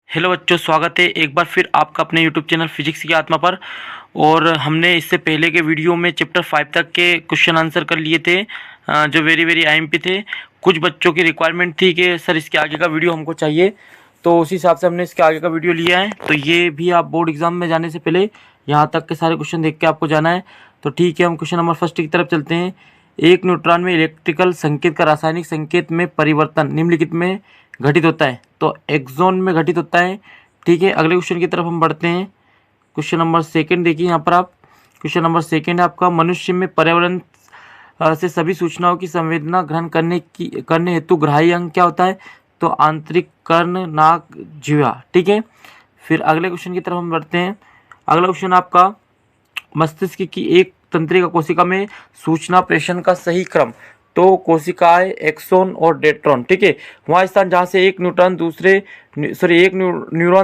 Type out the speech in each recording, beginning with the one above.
Hello बच्चों, स्वागत है एक बार फिर आपका अपने यूट्यूब चैनल फिजिक्स की आत्मा पर। और हमने इससे पहले के वीडियो में चैप्टर 5 तक के क्वेश्चन आंसर कर लिए थे, जो वेरी वेरी आईएमपी थे। कुछ बच्चों की रिक्वायरमेंट थी कि सर इसके आगे का वीडियो हमको चाहिए, तो उसी हिसाब से हमने इसके आगे का वीडियो लिया है। तो ये भी आप बोर्ड एग्जाम में जाने से पहले यहाँ तक के सारे क्वेश्चन देख के आपको जाना है। तो ठीक है, हम क्वेश्चन नंबर फर्स्ट की तरफ चलते हैं। एक न्यूट्रॉन में इलेक्ट्रिकल संकेत का रासायनिक संकेत में परिवर्तन निम्नलिखित में घटित होता है। तो एक्सोन में घटित होता है। ठीक है, अगले क्वेश्चन की तरफ हम बढ़ते हैं। क्वेश्चन नंबर सेकंड देखिए यहाँ पर आप। क्वेश्चन नंबर सेकंड है आपका, मनुष्य में पर्यावरण से सभी सूचनाओं की संवेदना ग्रहण करने हेतु ग्राही अंग क्या होता है? तो आंतरिक कर्ण, नाक, जिह्वा। ठीक है, फिर अगले क्वेश्चन की तरफ हम बढ़ते हैं। अगला क्वेश्चन आपका, मस्तिष्क की एक तंत्रिका कोशिका में सूचना प्रेषण का सही क्रम। तो कोशिकाएं एक्सोन और डेंड्रॉन। ठीक है, वहाँ स्थान जहाँ से एक न्यूरॉन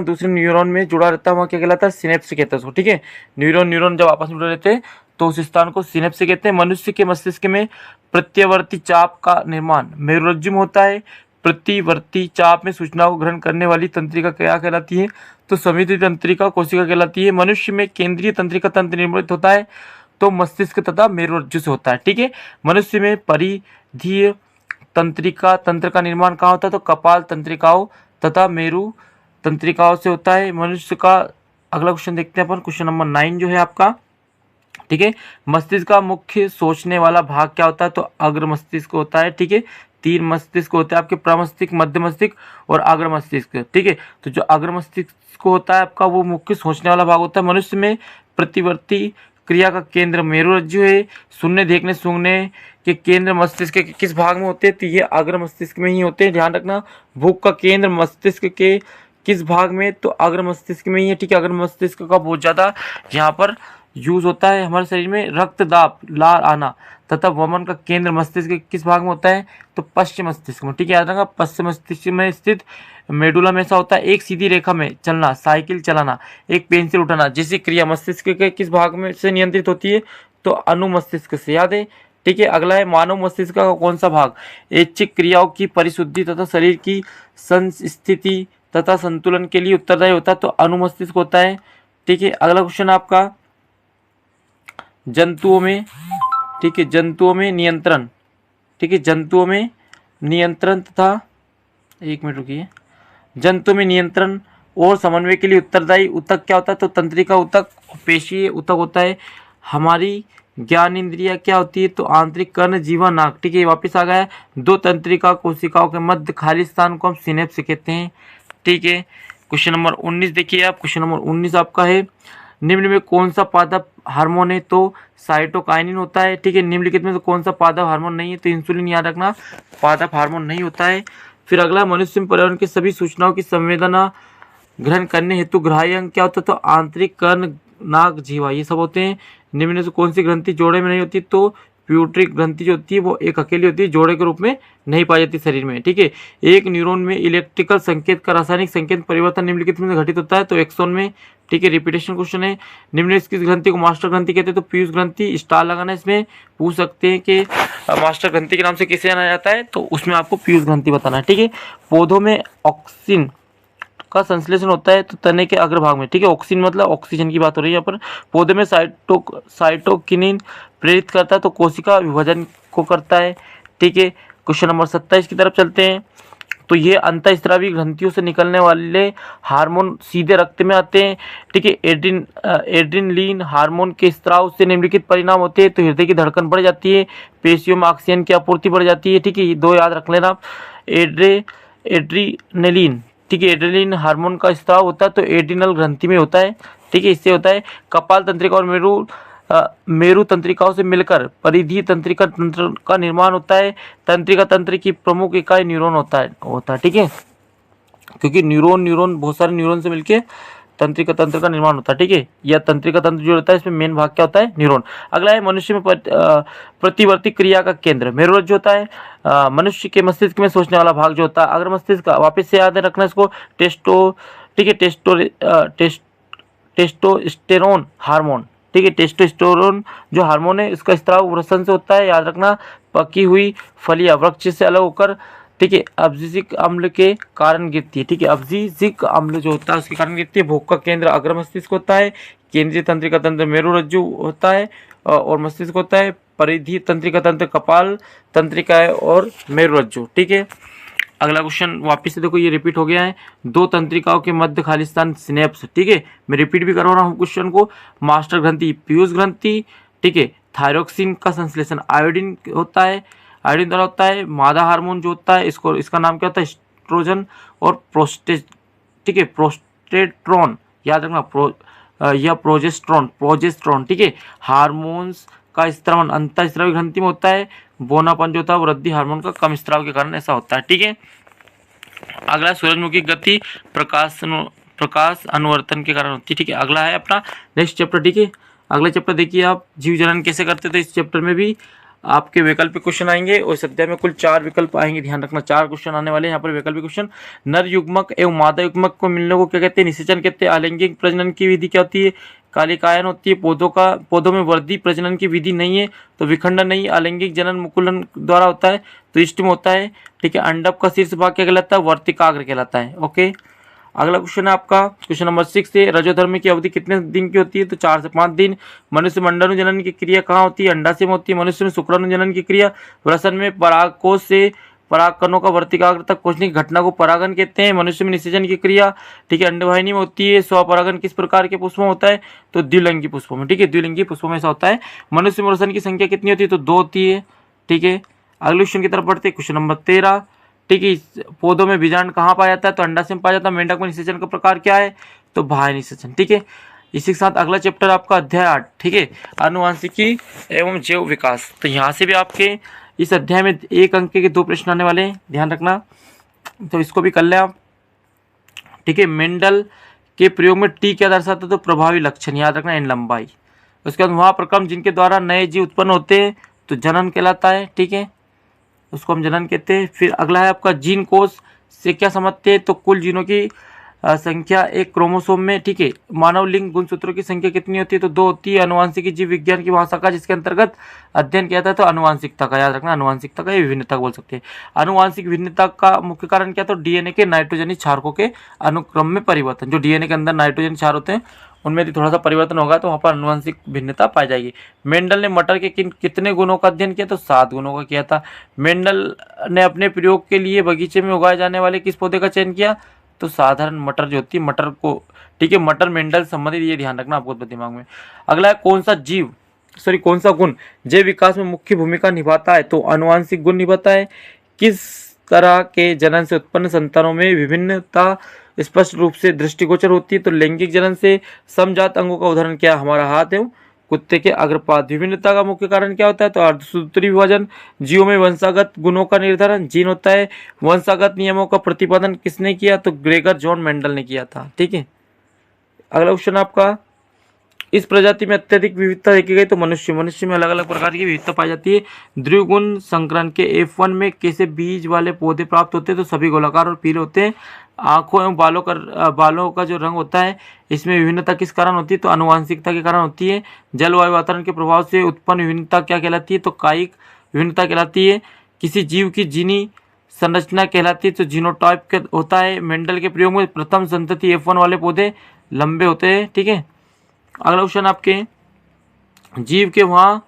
दूसरे न्यूरॉन में जुड़ा रहता है वहाँ क्या कहलाता है? सिनेप्स कहते हैं उसको। ठीक है, न्यूरॉन जब आपस में जुड़े रहते हैं तो उस स्थान को सिनेप्स कहते हैं। मनुष्य के मस्तिष्क में प्रत्यवर्ती चाप का निर्माण मेरुरज्जु में होता है। प्रतिवर्ती चाप में सूचना को ग्रहण करने वाली तंत्रिका क्या कहलाती है? तो संवेदी तंत्रिका कोशिका कहलाती है। मनुष्य में केंद्रीय तंत्रिका तंत्र निर्मित होता है तो मस्तिष्क तथा मेरुरज्जु से होता है। ठीक है, मनुष्य में परिधीय तंत्रिका तंत्र का निर्माण कहाँ होता है? तो कपाल तंत्रिकाओं तथा मेरु तंत्रिकाओं से होता है मनुष्य का। अगला क्वेश्चन देखते हैं अपन, क्वेश्चन नंबर 9 जो है आपका। ठीक है, मस्तिष्क का मुख्य सोचने वाला भाग क्या होता है? तो अग्र मस्तिष्क होता है। ठीक है, 3 मस्तिष्क होते हैं आपके, प्रमस्तिष्क, मध्य मस्तिष्क और अग्र मस्तिष्क। ठीक है, तो जो अग्र मस्तिष्क होता है आपका वो मुख्य सोचने वाला भाग होता है। मनुष्य में प्रतिवर्ती क्रिया का केंद्र मेरुरज्जु है। सुनने, देखने, सूंघने के केंद्र मस्तिष्क के किस भाग में होते हैं? तो ये अग्र मस्तिष्क में ही होते हैं, ध्यान रखना। भूख का केंद्र मस्तिष्क के किस भाग में? तो अग्र मस्तिष्क में ही है। ठीक है, अग्र मस्तिष्क का बहुत ज़्यादा यहाँ पर यूज होता है हमारे शरीर में। रक्तदाब, लार आना तथा वमन का केंद्र मस्तिष्क के किस भाग में होता है? तो पश्चिम मस्तिष्क में। ठीक है, याद रखना, पश्चिम मस्तिष्क में स्थित मेडुला में ऐसा होता है। एक सीधी रेखा में चलना, साइकिल चलाना, एक पेंसिल उठाना जैसी क्रिया मस्तिष्क के किस भाग में से नियंत्रित होती है? तो अनुमस्तिष्क से, याद है। ठीक है, अगला है मानव मस्तिष्क का कौन सा भाग ऐच्छिक क्रियाओं की परिशुद्धि तथा शरीर की संस्थिति तथा संतुलन के लिए उत्तरदायी होता है? तो अनुमस्तिष्क होता है। ठीक है, अगला क्वेश्चन आपका, जंतुओं में, ठीक है, जंतुओं में नियंत्रण, ठीक है, जंतुओं में नियंत्रण तथा, एक मिनट रुकिए, जंतुओं में नियंत्रण और समन्वय के लिए उत्तरदायी ऊतक क्या होता है? तो तंत्रिका ऊतक, पेशीय ऊतक होता है। हमारी ज्ञान इंद्रिया क्या होती है? तो आंतरिक कर्ण, जीवा, नाक। ठीक है, वापस आ गया। 2 तंत्रिका कोशिकाओं के मध्य खाली स्थान को हम सिनेप्स कहते हैं। ठीक है, क्वेश्चन नंबर 19 देखिए आप। क्वेश्चन नंबर 19 आपका है, निम्न में कौन सा पादप हार्मोन है? तो साइटोकाइनिन होता है। ठीक है, निम्नलिखित में तो कौन सा पादप हार्मोन नहीं है? तो इंसुलिन, याद रखना, पादप हार्मोन नहीं होता है। फिर अगला, मनुष्य में पर्यावरण की सभी सूचनाओं की संवेदना ग्रहण करने हेतु ग्राही अंग क्या होता है? तो आंतरिक कर्ण, नाक, जिह्वा, ये सब होते हैं। निम्न में से कौन सी ग्रंथि जोड़े में नहीं होती? तो प्यूटरिक ग्रंथि जो होती है वो एक अकेली होती है, जोड़े के रूप में नहीं पाई जाती शरीर में। ठीक है, एक न्यूरॉन में इलेक्ट्रिकल संकेत का रासायनिक संकेत परिवर्तन निम्नलिखित में घटित होता है? तो एक्सोन में। ठीक है, रिपीटेशन क्वेश्चन है। निम्नलिखित किस ग्रंथि को मास्टर ग्रंथि कहते हैं? तो पीयूष ग्रंथि। स्टार लगाना, इसमें पूछ सकते हैं कि मास्टर ग्रंथि के नाम से किसे जाना जाता है? तो उसमें आपको पीयूष ग्रंथि बताना है। ठीक है, पौधों में ऑक्सीन का संश्लेषण होता है तो तने के अग्रभाग में। ठीक है, ऑक्सीजन मतलब ऑक्सीजन की बात हो रही है यहाँ पर। पौधे में साइटोकिनिन प्रेरित करता है तो कोशिका विभाजन को करता है। ठीक है, क्वेश्चन नंबर 27 की तरफ चलते हैं। तो ये अंतःस्रावी ग्रंथियों से निकलने वाले हार्मोन सीधे रक्त में आते हैं। ठीक है, एड्रेनलिन हार्मोन के स्राव से निम्नलिखित परिणाम होते हैं। तो हृदय की धड़कन बढ़ जाती है, पेशियों में ऑक्सीजन की आपूर्ति बढ़ जाती है। ठीक है, ये 2 याद रख लेना आप। एड्रीनेलिन, ठीक है, एड्रेनलिन हार्मोन का स्राव होता है तो एड्रिनल ग्रंथि में होता है। ठीक है, इससे होता है। कपाल तंत्रिका और मेरु तंत्रिकाओं से मिलकर परिधीय तंत्रिका तंत्र का निर्माण होता है। तंत्रिका तंत्र की प्रमुख इकाई न्यूरॉन होता है। ठीक है, क्योंकि न्यूरॉन बहुत सारे न्यूरॉन से मिलकर तंत्रिका तंत्र का निर्माण होता है। ठीक है, या तंत्रिका तंत्र जो होता है इसमें मेन भाग क्या होता है? न्यूरॉन। अगला है, मनुष्य में प्रतिवर्ती क्रिया का केंद्र मेरुरज्जु होता है। मनुष्य के मस्तिष्क में सोचने वाला भाग जो होता है अग्र मस्तिष्क का। वापस से याद रखना इसको। ठीक है, टेस्टोस्टेरोन हार्मोन। ठीक है, टेस्टोस्टेरोन जो हार्मोन है इसका स्राव वृषण से होता है, याद रखना। पकी हुई फलियां वृक्ष से अलग होकर ठीक है, अब्सिसिक अम्ल के कारण गिरती है। ठीक है, अब्सिसिक अम्ल जो होता है उसके कारण गिरती है। भोग का केंद्र अग्र मस्तिष्क होता है। केंद्रीय तंत्रिका तंत्र मेरुरज्जु होता है और मस्तिष्क होता है। परिधि तंत्रिका तंत्र कपाल तंत्रिका है और मेरुरज्जु। ठीक है, अगला क्वेश्चन वापिस से देखो, ये रिपीट हो गया है। दो तंत्रिकाओं के मध्य खाली स्थान सिनेप्स। ठीक है, मैं रिपीट भी करवा रहा हूँ क्वेश्चन को। मास्टर ग्रंथि पीयूष ग्रंथि। ठीक है, थायरोक्सिन का संश्लेषण आयोडीन होता है, आयोडीन द्वारा होता है। मादा हार्मोन जो होता है इसका नाम क्या होता है, एस्ट्रोजन और ठीक है, प्रोस्टेट्रॉन, याद रखना, या प्रोजेस्ट्रॉन। ठीक है, हार्मोन्स का स्त्रवण अंतःस्रावी ग्रंथि में होता है। बोनापन जो होता है वृद्धि हार्मोन का कम स्त्राव के कारण ऐसा होता है। ठीक है, अगला सूरजमुखी गति प्रकाश अनुवर्तन के कारण होती है। ठीक है, अगला है अपना नेक्स्ट चैप्टर। ठीक है, अगला चैप्टर देखिए आप, जीव जनन कैसे करते थे। इस चैप्टर में भी आपके वैकल्पिक क्वेश्चन आएंगे और इस अध्याय में कुल 4 विकल्प आएंगे, ध्यान रखना 4 क्वेश्चन आने वाले हैं यहाँ पर वैकल्पिक क्वेश्चन। नर युग्मक एवं मादा युग्मक को मिलने को क्या कहते हैं, निषेचन कहते हैं। अलैंगिक प्रजनन की विधि क्या होती है, कालिकायन होती है। पौधों में वृद्धि प्रजनन की विधि नहीं है तो विखंडन नहीं। अलैंगिक जनन मुकुलन द्वारा होता है तो इष्टम होता है। ठीक है, अंडक का शीर्ष भाग क्या कहलाता है, वर्तिकाग्र कहलाता है। ओके, अगला क्वेश्चन है आपका क्वेश्चन नंबर 6 है, रजोधर्म की अवधि कितने दिन की होती है, तो 4 से 5 दिन। मनुष्य में अंडाणुजनन की क्रिया कहाँ होती है, अंडाशय में होती है। मनुष्य में शुक्राणुजनन की क्रिया वृषण में परागकोश से परागकणों का वर्तिकाग्र तक पहुंचने की घटना को परागन कहते हैं। मनुष्य में निषेचन की क्रिया, ठीक है, अंडवाहिनी में होती है। स्वपरागन किस प्रकार के पुष्पों में होता है, तो द्विलिंगी पुष्पों में। ठीक है, द्विलिंगी पुष्पों में ऐसा होता है। मनुष्य में वृषण की संख्या कितनी होती है, तो 2 होती है। ठीक है, अगले क्वेश्चन की तरफ बढ़ते हैं, क्वेश्चन नंबर 13। ठीक है, पौधों में बीजांड कहाँ पाया जाता है, तो अंडाशय में पाया जाता है। मेंढक में निषेचन का प्रकार क्या है, तो बाह्य निषेचन। ठीक है, इसी के साथ अगला चैप्टर आपका अध्याय 8। ठीक है, आनुवांशिकी एवं जैव विकास। तो यहाँ से भी आपके इस अध्याय में 1 अंक के 2 प्रश्न आने वाले हैं, ध्यान रखना, तो इसको भी कर लें आप। ठीक है, मेंडल के प्रयोग में टी क्या दर्शाता है, तो प्रभावी लक्षण, याद रखना, एन लंबाई। उसके बाद वहाँ प्रक्रम जिनके द्वारा नए जीव उत्पन्न होते हैं तो जनन कहलाता है। ठीक है, उसको हम जनन कहते हैं। फिर अगला है आपका जीन कोश से क्या समझते हैं, तो कुल जीनों की संख्या एक क्रोमोसोम में। ठीक है, मानव लिंग गुणसूत्रों की संख्या कितनी होती है, तो 2 होती है। आनुवांशिकी जीव विज्ञान की वहाँ शाखा जिसके अंतर्गत अध्ययन किया था, तो आनुवांशिकता का, याद रखना, आनुवांशिकता का, ये विभिन्नता बोल सकते हैं। आनुवांशिक भिन्नता का मुख्य कारण क्या, तो डीएनए के नाइट्रोजनी क्षारकों के अनुक्रम में परिवर्तन। जो डीएनए के अंदर नाइट्रोजन क्षार होते हैं उनमें यदि थोड़ा सा परिवर्तन होगा तो वहाँ पर आनुवांशिक भिन्नता पाई जाएगी। मेंडल ने मटर के कितने गुणों का अध्ययन किया, तो 7 गुणों का किया था। मेंडल ने अपने प्रयोग के लिए बगीचे में उगाए जाने वाले किस पौधे का चयन किया, तो साधारण मटर जो होती है, मटर को, ठीक है, मटर मेंडल संबंधित, ये ध्यान रखना आपको दिमाग में। अगला है कौन सा गुण जैव विकास में मुख्य भूमिका निभाता है, तो आनुवांशिक गुण निभाता है। किस तरह के जनन से उत्पन्न संतानों में विभिन्नता स्पष्ट रूप से दृष्टिगोचर होती है, तो लैंगिक जनन से। समजात अंगों का उदाहरण क्या, हमारा हाथ एवं कुत्ते के अग्रपाद। विभिन्नता का मुख्य कारण क्या होता है, तो अर्धसूत्री विभाजन। जीवों में वंशागत गुणों का निर्धारण जीन होता है। वंशागत नियमों का प्रतिपादन किसने किया, तो ग्रेगर जॉन मेंडल ने किया था। ठीक है, अगला क्वेश्चन आपका, इस प्रजाति में अत्यधिक विविधता देखी गई, तो मनुष्य में अलग अलग प्रकार की विविधता पाई जाती है। द्विगुण संकरण के F1 में कैसे बीज वाले पौधे प्राप्त होते हैं, तो सभी गोलाकार और पीले होते हैं। आंखों एवं बालों का जो रंग होता है इसमें विभिन्नता किस कारण होती है, तो आनुवांशिकता के कारण होती है। जलवायु वातावरण के प्रभाव से उत्पन्न विभिन्नता क्या कहलाती है, तो कायिक विभिन्नता कहलाती है। किसी जीव की जीनी संरचना कहलाती है, तो जीनोटाइप होता है। मेंडल के प्रयोग में प्रथम संतति F1 वाले पौधे लंबे होते हैं। ठीक है, अगला क्वेश्चन आपके, जीव के वहाँ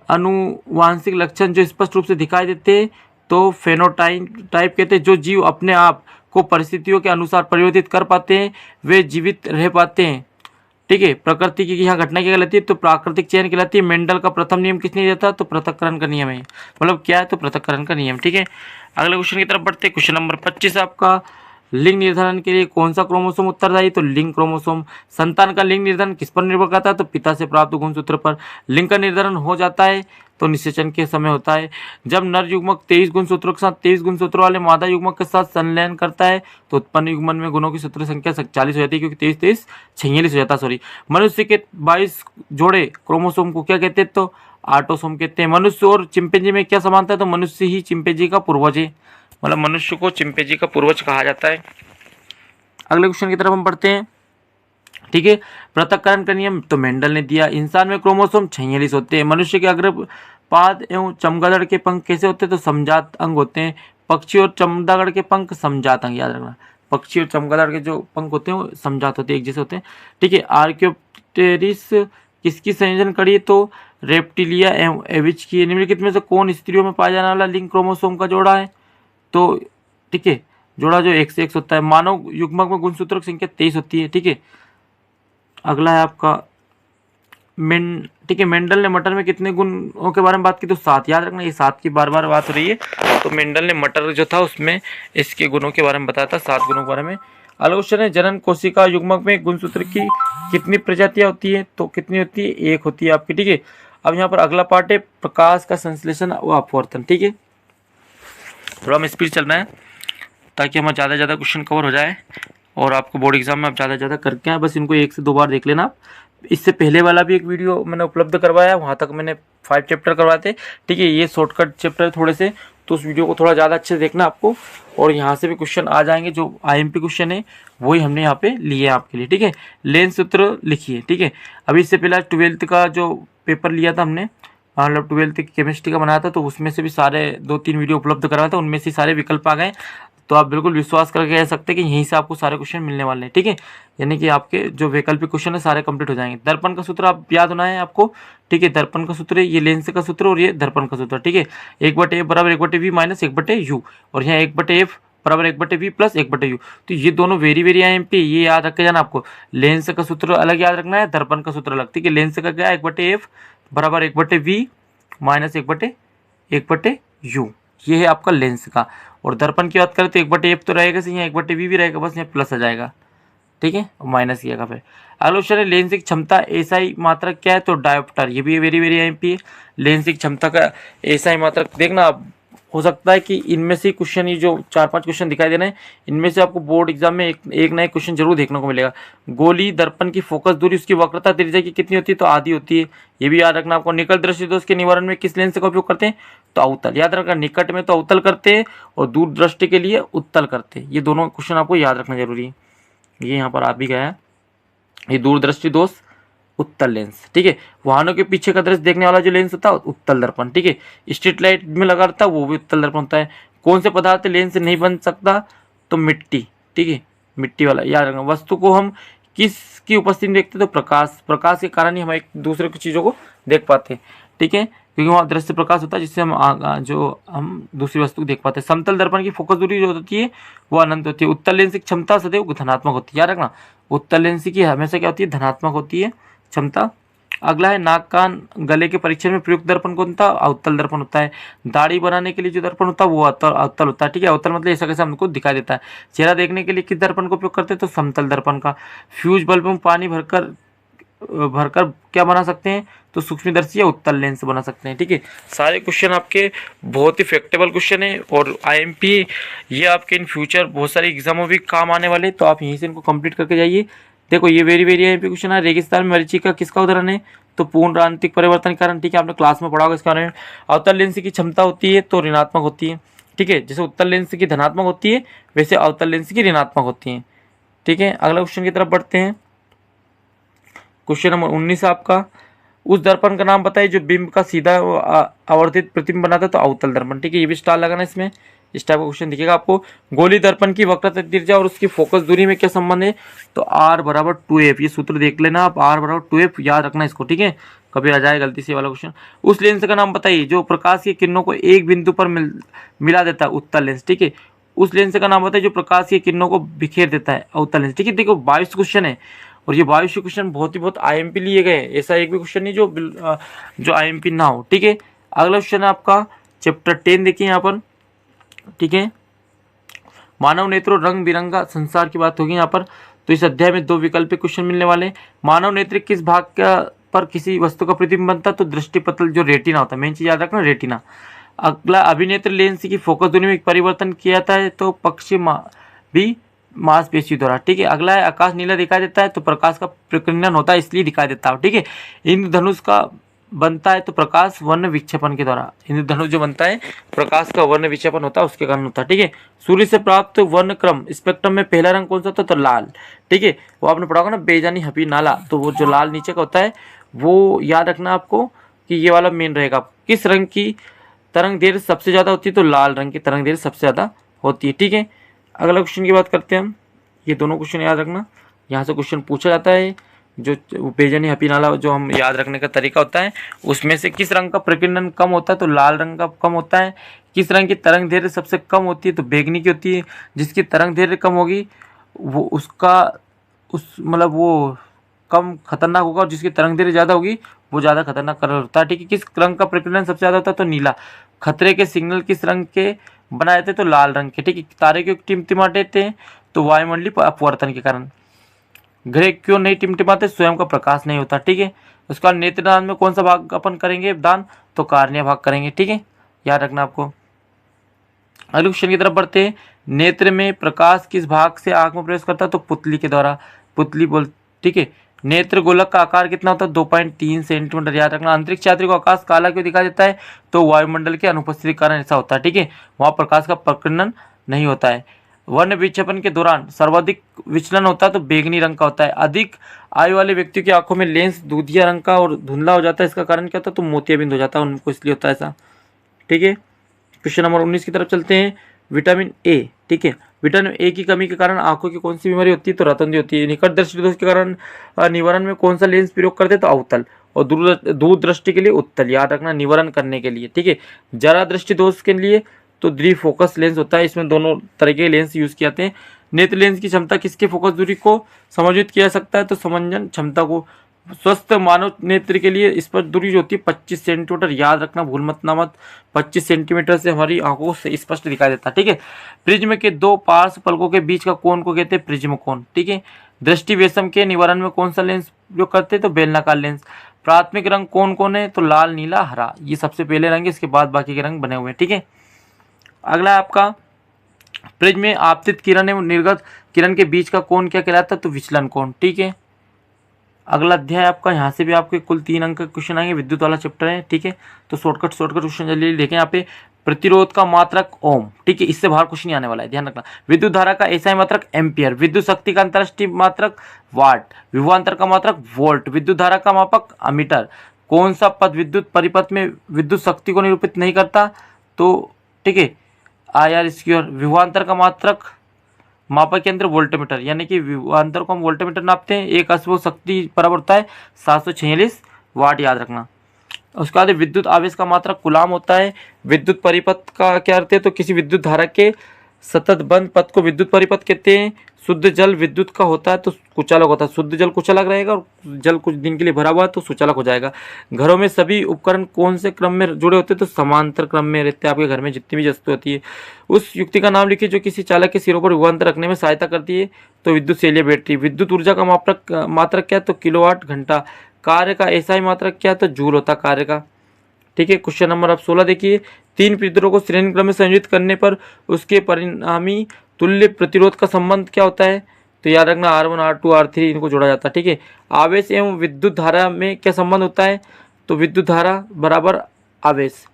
आनुवांशिक लक्षण जो स्पष्ट रूप से दिखाई देते हैं तो फेनोटाइप कहते हैं। जो जीव अपने आप को परिस्थितियों के अनुसार परिवर्तित कर पाते हैं वे जीवित रह पाते हैं। ठीक है, प्रकृति की यहाँ घटना क्या कहलाती है, तो प्राकृतिक चयन कहलाती है। मेंडल का प्रथम नियम किसने दिया था, तो पृथक्करण का नियम है, मतलब क्या है, तो पृथक्करण का नियम। ठीक है, अगले क्वेश्चन की तरफ बढ़ते हैं, क्वेश्चन नंबर 25 आपका, लिंग निर्धारण के लिए कौन सा क्रोमोसोम उत्तरदायी, तो लिंग क्रोमोसोम। संतान का लिंग निर्धारण किस पर निर्भर करता है, तो पिता से प्राप्त गुणसूत्र पर। लिंग का निर्धारण हो जाता है तो निषेचन के समय होता है। जब नर युग्मक 23 गुणसूत्रों के साथ 23 गुणसूत्रों वाले मादा युग्मक के साथ संलयन करता है तो उत्पन्न युग्मन में गुणों की सूत्र संख्या 40 हो जाती है, क्योंकि 23 46 हो जाता है। मनुष्य के 22 जोड़े क्रोमोसोम को क्या कहते हैं, तो ऑटोसोम कहते हैं। मनुष्य और चिंपैंजी में क्या समानता है, तो मनुष्य ही चिंपैंजी का पूर्वज है, मतलब मनुष्य को चिंपैंजी का पूर्वज कहा जाता है। अगले क्वेश्चन की तरफ हम पढ़ते हैं। ठीक है, पृथक्करण का नियम तो मेंडल ने दिया। इंसान में क्रोमोसोम 46 होते हैं। मनुष्य के अग्रपाद एवं चमगादड़ के पंख कैसे होते हैं, तो समजात अंग होते हैं। पक्षी और चमगादड़ के पंख समजात अंग, याद रखना, पक्षी और चमगादड़ के जो पंख होते हैं वो समजात होते हैं, एक जैसे होते हैं, ठीक है। आर्कियोप्टेरिस किसकी संयोजन कड़ी है, तो रेप्टिलिया एवं एविच की। निम्नलिखित में से कौन स्त्रियों में पाया जाने वाला लिंग क्रोमोसोम का जोड़ा है, तो ठीक है जोड़ा जो एक से एक होता है। मानव युग्मक में गुणसूत्र की संख्या 23 होती है, ठीक है। अगला है आपका ठीक है, मेंडल ने मटर में कितने गुणों के बारे में बात की, तो 7, याद रखना, ये 7 की बार बार बात हो रही है। तो मेंडल ने मटर जो था उसमें इसके गुणों के बारे में बताया था, 7 गुणों के बारे में। अगला क्वेश्चन है, जनन कोशिका युग्मक में गुणसूत्र की कितनी प्रजातियां होती है, तो कितनी होती है, 1 होती है आपकी, ठीक है। अब यहाँ पर अगला पार्ट है प्रकाश का संश्लेषण व अपवर्तन, ठीक है। थोड़ा हम स्पीड चल रहे हैं ताकि हमारा ज़्यादा से ज़्यादा क्वेश्चन कवर हो जाए और आपको बोर्ड एग्जाम में आप ज़्यादा से ज़्यादा करके आए, बस इनको 1 से 2 बार देख लेना आप। इससे पहले वाला भी एक वीडियो मैंने उपलब्ध करवाया, वहाँ तक मैंने 5 चैप्टर करवाए थे, ठीक है। ये शॉर्टकट चैप्टर थोड़े से, तो उस वीडियो को थोड़ा ज़्यादा अच्छे से देखना आपको, और यहाँ से भी क्वेश्चन आ जाएंगे, जो IMP क्वेश्चन है वही हमने यहाँ पे लिए हैं आपके लिए, ठीक है। लेंस सूत्र लिखिए, ठीक है। अभी इससे पहले 12th का जो पेपर लिया था हमने, मतलब 12th की केमिस्ट्री का बनाया था, तो उसमें से भी सारे 2-3 वीडियो उपलब्ध करवाया था, उनमें से सारे विकल्प आ गए। तो आप बिल्कुल विश्वास करके कह सकते हैं कि यहीं से आपको सारे क्वेश्चन मिलने वाले हैं, ठीक है। यानी कि आपके जो वैकल्पिक क्वेश्चन है सारे कंप्लीट हो जाएंगे। दर्पण का सूत्र आप याद होना है आपको, ठीक है। दर्पण का सूत्र है ये लेंस का सूत्र और ये दर्पण का सूत्र, ठीक है। 1/f बराबर 1/v माइनस 1/u, और यहाँ 1/f बराबर 1/v प्लस 1/u। तो ये दोनों वेरी वेरी IMP, ये याद रख के जाना आपको। लेंस का सूत्र अलग याद रखना है, दर्पण का सूत्र अलग, ठीक है। लेंस का क्या है, 1/f बराबर 1/v माइनस 1/u, ये है आपका लेंस का। और दर्पण की बात करें तो 1/f तो रहेगा, यहाँ 1/v भी रहेगा, बस यहाँ प्लस आ जाएगा, ठीक है, माइनस किया फिर। अगला क्वेश्चन है, लेंस की क्षमता एसआई मात्रक क्या है, तो डायोप्टर, ये भी वेरी वेरी IMP है। लेंस की क्षमता का एसआई मात्रक देखना आप, हो सकता है कि इनमें से क्वेश्चन, ये जो 4-5 क्वेश्चन दिखाई दे रहे हैं, इनमें से आपको बोर्ड एग्जाम में एक ना एक क्वेश्चन जरूर देखने को मिलेगा। गोली दर्पण की फोकस दूरी उसकी वक्रता त्रिज्या की कितनी होती है, तो आधी होती है, ये भी याद रखना आपको। निकट दृष्टि दोष के निवारण में किस लेंस का उपयोग करते हैं, तो अवतल, याद रखना, निकट में तो अवतल करते हैं और दूर दृष्टि के लिए उत्तल करते हैं। ये दोनों क्वेश्चन आपको याद रखना जरूरी है। ये यहाँ पर आ भी गया है, ये दूरदृष्टि दोष उत्तल लेंस, ठीक है। वाहनों के पीछे का दृश्य देखने वाला जो लेंस होता है उत्तल दर्पण, ठीक है। स्ट्रीट लाइट में लगा रहता है वो भी उत्तल दर्पण होता है। कौन से पदार्थ लेंस नहीं बन सकता, तो मिट्टी, ठीक है, मिट्टी वाला, याद रखना। वस्तु को हम किसकी उपस्थिति में देखते हैं, तो प्रकाश के कारण ही हम एक दूसरे की चीज़ों को देख पाते हैं, ठीक है, क्योंकि वहाँ दृश्य प्रकाश होता है जिससे हम दूसरी वस्तु को देख पाते हैं। समतल दर्पण की फोकस दूरी जो होती है वो अनंत होती है। उत्तल लेंस की क्षमता सदैव धनात्मक होती है, याद रखना, उत्तल लेंस की हमेशा क्या होती है, धनात्मक होती है क्षमता। अगला है, नाक कान गले के परीक्षण में प्रयुक्त दर्पण कौन था, अवतल दर्पण होता है। दाढ़ी बनाने के लिए जो दर्पण होता है वो अवतल होता है, ठीक है। अवतल मतलब ऐसा कैसे हमको दिखाई देता है। चेहरा देखने के लिए किस दर्पण का उपयोग करते हैं, तो समतल दर्पण का। फ्यूज बल्ब में पानी भरकर क्या बना सकते हैं, तो सूक्ष्मदर्शी या उत्तल लेंस बना सकते हैं, ठीक है। सारे क्वेश्चन आपके बहुत ही फैक्टेबल क्वेश्चन है और IMP ये आपके इन फ्यूचर बहुत सारे एग्जामों भी काम आने वाले, तो आप यहीं से इनको कंप्लीट करके जाइए। देखो ये वेरी वेरी IMP क्वेश्चन है। रेगिस्तान में मरीचिका किसका उदाहरण है, तो पूर्ण राजनीतिक परिवर्तन के कारण, ठीक है, आपने क्लास में पढ़ा होगा इसके बारे में। अवतल लेंस की क्षमता होती है तो ऋणात्मक होती है, ठीक है। जैसे उत्तल लेंस की धनात्मक होती है वैसे अवतल लेंस की ऋणात्मक होती है, ठीक है। अगला क्वेश्चन की तरफ बढ़ते हैं। क्वेश्चन नंबर 19 आपका, उस दर्पण का नाम बताइए जो बिंब का सीधा आवर्धित प्रतिबिंब बनाता है, तो अवतल दर्पण, ठीक है। ये भी स्टार लगाना इसमें, इस टाइप का क्वेश्चन दिखेगा आपको। गोली दर्पण की वक्रता त्रिज्या और उसकी फोकस दूरी में क्या संबंध है, तो R बराबर 2F, ये सूत्र देख लेना आप, R बराबर 2F याद रखना इसको, ठीक है, कभी आ जाए गलती से वाला क्वेश्चन। उस लेंस का नाम बताइए जो प्रकाश की किरणों को एक बिंदु पर मिला देता है, उत्तल लेंस, ठीक है। उस लेंस का नाम बताइए जो प्रकाश की किरणों को बिखेर देता है, अवतल लेंस, ठीक है। देखो 22 क्वेश्चन है और ये 22 क्वेश्चन बहुत ही बहुत IMP लिए गए, ऐसा एक भी क्वेश्चन नहीं जो IMP ना हो, ठीक है। अगला क्वेश्चन है आपका चैप्टर 10, देखिए यहाँ पर, ठीक है। मानव नेत्र रंग बिरंगा संसार की बात होगी यहाँ पर। तो इस अध्याय में 2 वैकल्पिक क्वेश्चन मिलने वाले। मानव नेत्र किस भाग पर किसी वस्तु का प्रतिबिंब बनता है, तो दृष्टिपटल जो रेटिना होता है, मेन चीज याद रखना, रेटिना। अगला, अभिनेत्र लेंस की फोकस दूरी में परिवर्तन किया जाता है, तो पक्षी भी मांसपेशी द्वारा, ठीक है। अगला है, आकाश नीला दिखाई देता है तो प्रकाश का प्रकीर्णन होता है इसलिए दिखाई देता है, ठीक है। इंद्रधनुष का बनता है तो प्रकाश वर्ण विक्षेपण के द्वारा, इंद्रधनुष जो बनता है प्रकाश का वर्ण विक्षेपण होता है उसके कारण होता है, ठीक है। सूर्य से प्राप्त वर्ण क्रम स्पेक्ट्रम में पहला रंग कौन सा होता है, तो लाल, ठीक है। वो आपने पढ़ा होगा ना, बेजानी हपी नाला, तो वो जो लाल नीचे का होता है वो याद रखना आपको कि ये वाला मेन रहेगा। किस रंग की तरंग दैर्घ्य सबसे ज़्यादा होती है तो लाल रंग की तरंग दैर्घ्य सबसे ज़्यादा होती है। ठीक है, अगला क्वेश्चन की बात करते हैं हम। ये दोनों क्वेश्चन याद रखना, यहाँ से क्वेश्चन पूछा जाता है। जो बेजनी हपी नाला जो हम याद रखने का तरीका होता है, उसमें से किस रंग का प्रकीर्णन कम होता है तो लाल रंग का कम होता है। किस रंग की तरंग दैर्घ्य सबसे कम होती है तो बैंगनी की होती है। जिसकी तरंग दैर्घ्य कम होगी वो मतलब वो कम खतरनाक होगा, और जिसकी तरंग दैर्घ्य ज़्यादा होगी वो ज़्यादा खतरनाक कलर होता है। ठीक है, किस रंग का प्रकीर्णन सबसे ज़्यादा होता है तो नीला। खतरे के सिग्नल किस रंग के बनाए थे तो लाल रंग के। ठीक है, तारे क्यों टिमटिमाते थे तो वायुमंडलीय अपवर्तन के कारण। ग्रह क्यों नहीं टिमटिमाते, स्वयं का प्रकाश नहीं होता। ठीक है, उसका नेत्रदान में कौन सा भाग अपन करेंगे दान तो कार्निया भाग करेंगे। ठीक है, याद रखना आपको। अगले क्वेश्चन की तरफ बढ़ते हैं। नेत्र में प्रकाश किस भाग से आंख में प्रवेश करता है तो पुतली के द्वारा, पुतली बोल। ठीक है, नेत्र गोलक का आकार कितना होता है 2.3 सेंटीमीटर। याद रखना। अंतरिक्ष यात्री को आकाश काला क्यों दिखाई देता है तो वायुमंडल के अनुपस्थिति के कारण ऐसा होता है। ठीक है, वहाँ प्रकाश का प्रकीर्णन नहीं होता है। वर्ण विक्षेपण के दौरान सर्वाधिक विचलन होता है तो बैंगनी रंग का होता है। अधिक आयु वाले व्यक्तियों की आंखों में लेंस दूधिया रंग का और धुंधला हो जाता है, इसका कारण क्या होता है तो मोतियाबिंद हो जाता है उनको, इसलिए होता है ऐसा। ठीक है, क्वेश्चन नंबर 19 की तरफ चलते हैं। Vitamin A. ठीक है, विटामिन ए की कमी के कारण आंखों की कौन सी बीमारी होती है तो रतौंधी होती है। निकट दृष्टि दोष के कारण निवारण में कौन सा लेंस प्रयोग करते हैं तो अवतल, और दूर दृष्टि के लिए उत्तल। याद रखना, निवारण करने के लिए। ठीक है, जरा दृष्टि दोष के लिए तो द्विफोकस लेंस होता है, इसमें दोनों तरह के लेंस यूज किए जाते हैं। नेत्र लेंस की क्षमता किसके फोकस दूरी को समायोजित किया जा सकता है तो समंजन क्षमता को। स्वस्थ मानव नेत्र के लिए स्पर्श दूरी जो होती है 25 सेंटीमीटर। याद रखना, भूल मत ना मत, 25 सेंटीमीटर से हमारी आंखों को स्पष्ट दिखाई देता है। ठीक है, प्रिज्म के दो पार्श्व पलकों के बीच का कोण को कहते हैं प्रिज्म कोण। ठीक है, दृष्टि विषम के निवारण में कौन सा लेंस प्रयोग करते हैं तो बेलनाकार लेंस। प्राथमिक रंग कौन कौन है तो लाल, नीला, हरा, ये सबसे पहले रंग है, इसके बाद बाकी के रंग बने हुए हैं। ठीक है, अगला आपका प्रिज्म में आपतित किरण एवं निर्गत किरण के बीच का कोण क्या कहलाता है तो विचलन कोण। ठीक है, अगला अध्याय आपका, यहाँ से भी आपके कुल 3 अंक का क्वेश्चन आएंगे, विद्युत वाला चैप्टर है। ठीक है, तो शॉर्टकट क्वेश्चन जल्दी देखें। यहाँ पे प्रतिरोध का मात्रक ओम। ठीक है, इससे बाहर कुछ नहीं आने वाला है, ध्यान रखना। विद्युत धारा का एसआई मात्रक एम्पियर। विद्युत शक्ति का अंतरराष्ट्रीय मात्रक वाट। विभवांतर का मात्रक वोल्ट। विद्युत धारा का मापक अमीटर। कौन सा पद विद्युत परिपथ में विद्युत शक्ति को निरूपित नहीं करता तो ठीक है IR²। विभवांतर का मात्रक मापक यंत्र वोल्टमीटर, यानी कि विभवांतर को हम वोल्टमीटर नापते हैं। एक अश्व शक्ति बराबर होता है 746 वाट, याद रखना। उसके बाद विद्युत आवेश का मात्रक कूलाम होता है। विद्युत परिपथ का क्या अर्थ है तो किसी विद्युत धारा के सतत बंद पथ को विद्युत परिपथ कहते हैं। शुद्ध जल विद्युत का होता है तो कुचालक होता है। शुद्ध जल कुचालक रहेगा और जल कुछ दिन के लिए भरा हुआ है तो सुचालक हो जाएगा। घरों में सभी उपकरण कौन से क्रम में जुड़े होते हैं तो समांतर क्रम में रहते हैं। आपके घर में जितनी भी वस्तु होती है उस युक्ति का नाम लिखिए जो किसी चालक के सिरों पर विभवांतर रखने में सहायता करती है तो विद्युत शैलीय बैटरी। विद्युत ऊर्जा का मात्रक क्या है तो किलोवाट घंटा। कार्य का एसआई मात्रक क्या है तो जूल होता कार्य का। ठीक है, क्वेश्चन नंबर आप 16 देखिए। 3 प्रतिरोधों को श्रेणी क्रम में संयोजित करने पर उसके परिणामी तुल्य प्रतिरोध का संबंध क्या होता है तो याद रखना R1 R2 R3 इनको जोड़ा जाता है। ठीक है, आवेश एवं विद्युत धारा में क्या संबंध होता है तो विद्युत धारा बराबर आवेश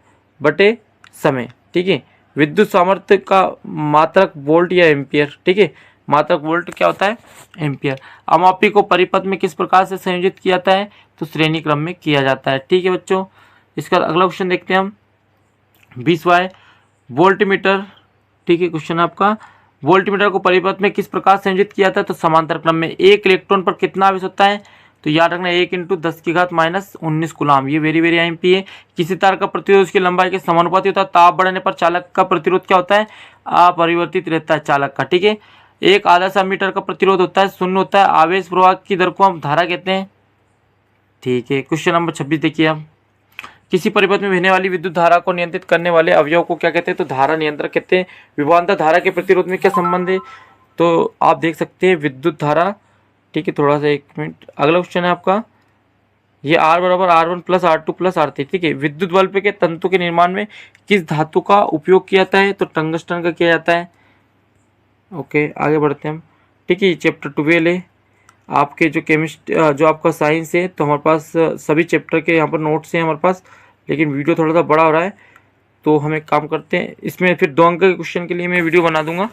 बटे समय। ठीक है, विद्युत सामर्थ्य का मात्रक वोल्ट या एम्पियर। ठीक है, मात्रक वोल्ट क्या होता है एम्पियर। अमापी को परिपथ में किस प्रकार से संयोजित किया जाता है तो श्रेणी क्रम में किया जाता है। ठीक है बच्चों, इसका अगला क्वेश्चन देखते हैं हम 20वां है वोल्टमीटर। ठीक है, क्वेश्चन आपका वोल्टमीटर को परिपथ में किस प्रकार संयोजित किया जाता है तो समांतर क्रम में। एक इलेक्ट्रॉन पर कितना आवेश होता है तो याद रखना 1 × 10⁻⁻19 कूलाम। ये वेरी वेरी IMP है। किसी तार का प्रतिरोध उसकी लंबाई के समानुपाती होता है। ताप बढ़ने पर चालक का प्रतिरोध क्या होता है अपरिवर्तित रहता है चालक का। ठीक है, एक आदर्श एमीटर का प्रतिरोध होता है 0 होता है। आवेश प्रवाह की दर को हम धारा कहते हैं। ठीक है, क्वेश्चन नंबर 26 देखिए आप। किसी परिपथ में बहने वाली विद्युत धारा को नियंत्रित करने वाले अवयव को क्या कहते हैं तो धारा नियंत्रक कहते हैं। विभवांतर धारा के प्रतिरोध में क्या संबंध है तो आप देख सकते हैं विद्युत धारा। ठीक है, थोड़ा सा 1 मिनट। अगला क्वेश्चन है आपका ये R बराबर R1 + R2 + R3। ठीक है, विद्युत बल्ब के तंतु के निर्माण में किस धातु का उपयोग किया जाता है तो टंगस्टन का किया जाता है। ओके, आगे बढ़ते हैं हम। ठीक है, चैप्टर 12 है आपके जो आपका साइंस है तो हमारे पास सभी चैप्टर के यहाँ पर नोट्स हैं हमारे पास, लेकिन वीडियो थोड़ा सा बड़ा हो रहा है तो हम एक काम करते हैं इसमें फिर 2 अंक के क्वेश्चन के लिए मैं वीडियो बना दूंगा।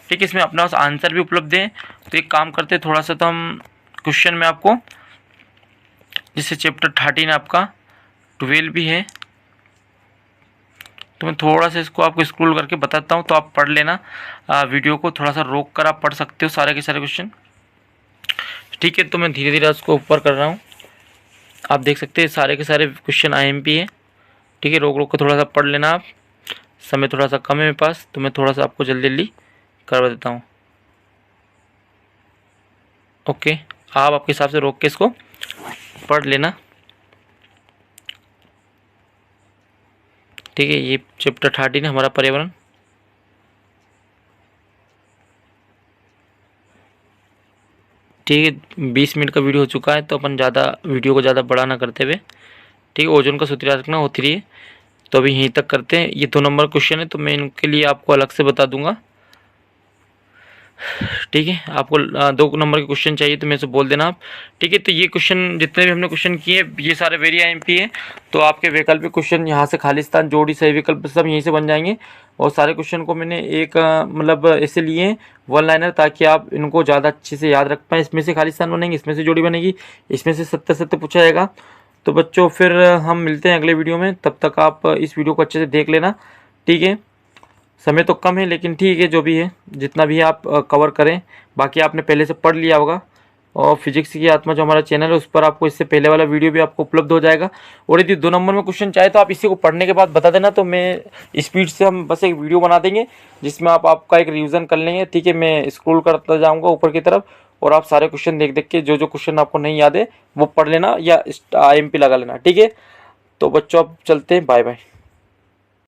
ठीक है, इसमें अपना आंसर भी उपलब्ध है तो एक काम करते हैं थोड़ा सा तो हम क्वेश्चन में आपको जैसे चैप्टर 13 आपका 12 भी है तो मैं थोड़ा सा इसको आपको स्क्रॉल करके बताता हूँ, तो आप पढ़ लेना। वीडियो को थोड़ा सा रोक कर आप पढ़ सकते हो सारे के सारे क्वेश्चन, ठीक है। तो मैं धीरे धीरे इसको ऊपर कर रहा हूँ। आप देख सकते हैं सारे के सारे क्वेश्चन IMP है, ठीक है। रोक रोक कर थोड़ा सा पढ़ लेना आप। समय थोड़ा सा कम है मेरे पास, तो मैं थोड़ा सा आपको जल्दी जल्दी करवा देता हूँ। ओके, आप आपके हिसाब से रोक के इसको पढ़ लेना, ठीक है। ये चैप्टर 13 है हमारा पर्यावरण। ठीक है, 20 मिनट का वीडियो हो चुका है, तो अपन वीडियो को ज़्यादा बड़ा ना करते हुए, ठीक है। ओजोन का सूत्र याद रखना O3 है। तो अभी यहीं तक करते हैं। ये 2 नंबर क्वेश्चन है, तो मैं इनके लिए आपको अलग से बता दूंगा, ठीक है। आपको 2 नंबर के क्वेश्चन चाहिए तो मेरे से बोल देना आप, ठीक है। तो ये क्वेश्चन जितने भी हमने क्वेश्चन किए ये सारे वेरी IMP हैं। तो आपके वैकल्पिक क्वेश्चन यहाँ से खालिस्तान, जोड़ी, सही विकल्प सब यहीं से बन जाएंगे। और सारे क्वेश्चन को मैंने एक मतलब ऐसे लिए हैं 1 लाइनर, ताकि आप इनको ज़्यादा अच्छे से याद रख पाएँ। इसमें से खालिस्तान बनेंगे, इसमें से जोड़ी बनेगी, इसमें से सत्य सत्य पूछा जाएगा। तो बच्चों फिर हम मिलते हैं अगले वीडियो में, तब तक आप इस वीडियो को अच्छे से देख लेना, ठीक है। समय तो कम है लेकिन ठीक है, जो भी है जितना भी आप कवर करें। बाकी आपने पहले से पढ़ लिया होगा। और फिजिक्स की आत्मा जो हमारा चैनल है उस पर आपको इससे पहले वाला वीडियो भी आपको उपलब्ध हो जाएगा। और यदि 2 नंबर में क्वेश्चन चाहे तो आप इसी को पढ़ने के बाद बता देना, तो मैं स्पीड से हम बस एक वीडियो बना देंगे जिसमें आप आपका एक रिवीजन कर लेंगे, ठीक है। मैं स्क्रॉल करता जाऊँगा ऊपर की तरफ, और आप सारे क्वेश्चन देख देख के जो जो क्वेश्चन आपको नहीं याद है वो पढ़ लेना या IMP लगा लेना, ठीक है। तो बच्चों अब चलते हैं, बाय बाय।